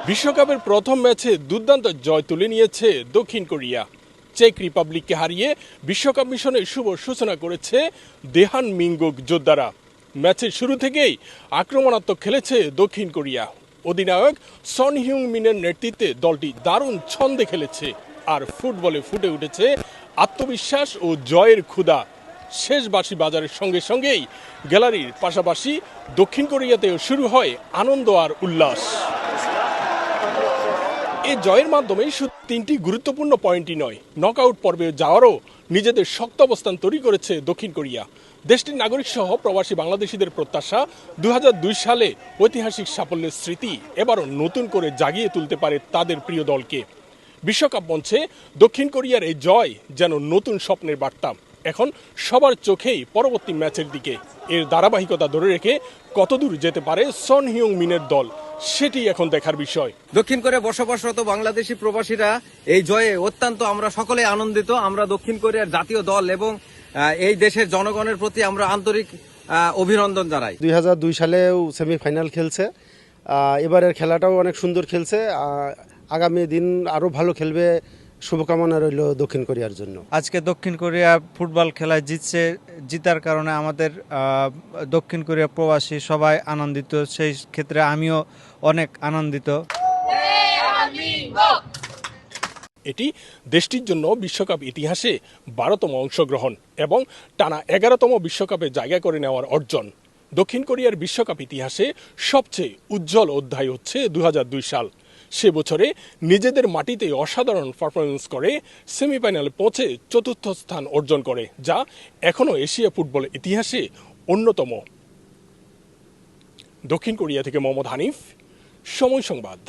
বিশ্বকাপের প্রথম ম্যাচে দুর্দান্ত জয় তুলে নিয়েছে দক্ষিণ কোরিয়া। চেক রিপাবলিককে হারিয়ে বিশ্বকাপ মিশনের শুভ সূচনা করেছে দেহান মিঙ্গুক যোদ্ধারা। ম্যাচের শুরু থেকেই আক্রমণাত্মক খেলেছে দক্ষিণ কোরিয়া। অধিনায়ক সন হিউং মিনের নেতৃত্বে দলটি দারুণ ছন্দে খেলেছে, আর ফুটবলে ফুটে উঠেছে আত্মবিশ্বাস ও জয়ের ক্ষুধা। শেষ বাঁশি বাজারের সঙ্গে সঙ্গেই গ্যালারির পাশাপাশি দক্ষিণ কোরিয়াতেও শুরু হয় আনন্দ আর উল্লাস। এই জয়ের মাধ্যমে শুধু তিনটি গুরুত্বপূর্ণ পয়েন্টই নয়, নকআউট পর্বে যাওয়ারও নিজেদের শক্ত অবস্থান তৈরি করেছে দক্ষিণ কোরিয়া। দেশটির নাগরিক সহ প্রবাসী বাংলাদেশিদের প্রত্যাশা 2002 সালে ঐতিহাসিক সাফল্যের স্মৃতি এবারও নতুন করে জাগিয়ে তুলতে পারে তাদের প্রিয় দলকে। বিশ্বকাপ মঞ্চে দক্ষিণ কোরিয়ার এই জয় যেন নতুন স্বপ্নের বার্তা। এখন সবার চোখেই পরবর্তী ম্যাচের দিকে। এর ধারাবাহিকতা ধরে রেখে কতদূর যেতে পারে সন হিউং মিনের দল, সেটি এখন দেখার বিষয়। দক্ষিণ কোরিয়া বসবাসরত বাংলাদেশি প্রবাসীরা এই জয়ে অত্যন্ত আমরা সকলে আনন্দিত। আমরা দক্ষিণ কোরিয়ার জাতীয় দল এবং এই দেশের জনগণের প্রতি আমরা আন্তরিক অভিনন্দন জানাই। 2002 সালেও সেমিফাইনাল খেলছে, এবারের খেলাটাও অনেক সুন্দর খেলছে। আগামী দিন আরও ভালো খেলবে, শুভকামনা রইল দক্ষিণ কোরিয়ার জন্য। আজকে দক্ষিণ কোরিয়া ফুটবল খেলায় জিতার কারণে আমাদের দক্ষিণ কোরিয়া প্রবাসী সবাই আনন্দিত, সেই ক্ষেত্রে আমিও অনেক আনন্দিত। এটি দেশটির জন্য বিশ্বকাপ ইতিহাসে 12তম অংশগ্রহণ এবং টানা 11তম বিশ্বকাপে জায়গা করে নেওয়ার অর্জন। দক্ষিণ কোরিয়ার বিশ্বকাপ ইতিহাসে সবচেয়ে উজ্জ্বল অধ্যায় হচ্ছে 2002 সাল। সে বছরে নিজেদের মাটিতে অসাধারণ পারফরমেন্স করে সেমিফাইনালে পৌঁছে চতুর্থ স্থান অর্জন করে, যা এখনও এশিয়া ফুটবল ইতিহাসে অন্যতম। দক্ষিণ কোরিয়া থেকে মোহাম্মদ হানিফ, সময় সংবাদ।